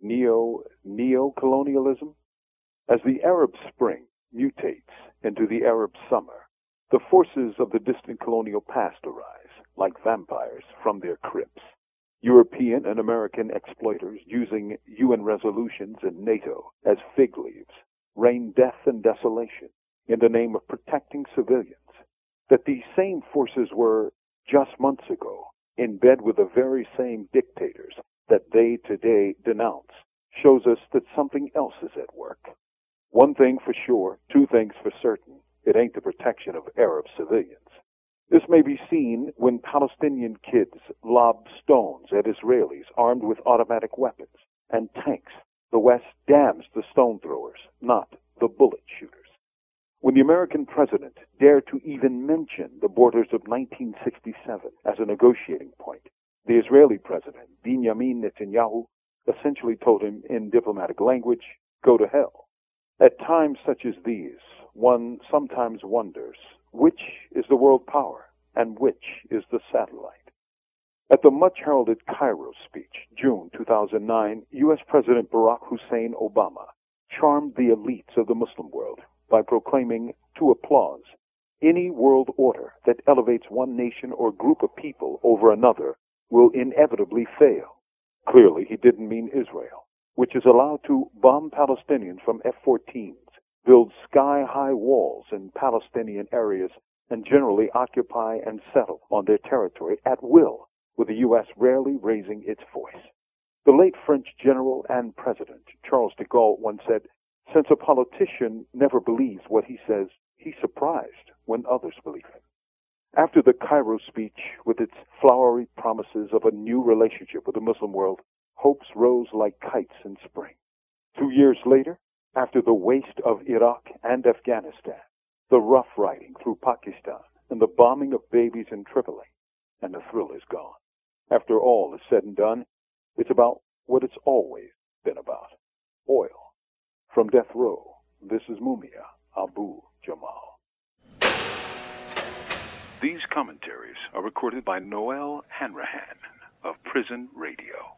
Neo-Neocolonialism? As the Arab Spring mutates into the Arab Summer, the forces of the distant colonial past arise, like vampires from their crypts. European and American exploiters, using UN resolutions and NATO as fig leaves, rain death and desolation in the name of protecting civilians. That these same forces were, just months ago, in bed with the very same dictators that they today denounce, shows us that something else is at work. One thing for sure, two things for certain: it ain't the protection of Arab civilians. This may be seen when Palestinian kids lob stones at Israelis armed with automatic weapons and tanks. The West damns the stone throwers, not the bullet shooters. When the American president dared to even mention the borders of 1967 as a negotiating point, the Israeli president, Benjamin Netanyahu, essentially told him in diplomatic language, "Go to hell." At times such as these, one sometimes wonders, which is the world power and which is the satellite? At the much-heralded Cairo speech, June 2009, U.S. President Barack Hussein Obama charmed the elites of the Muslim world by proclaiming, to applause, any world order that elevates one nation or group of people over another will inevitably fail. Clearly, he didn't mean Israel, which is allowed to bomb Palestinians from F-14s, build sky-high walls in Palestinian areas, and generally occupy and settle on their territory at will, with the U.S. rarely raising its voice. The late French general and president, Charles de Gaulle, once said, "Since a politician never believes what he says, he's surprised when others believe him." After the Cairo speech, with its flowery promises of a new relationship with the Muslim world, hopes rose like kites in spring. 2 years later, after the waste of Iraq and Afghanistan, the rough riding through Pakistan, and the bombing of babies in Tripoli, and the thrill is gone. After all is said and done, it's about what it's always been about: oil. From Death Row, this is Mumia, Abu Jamal. These commentaries are recorded by Noel Hanrahan of Prison Radio.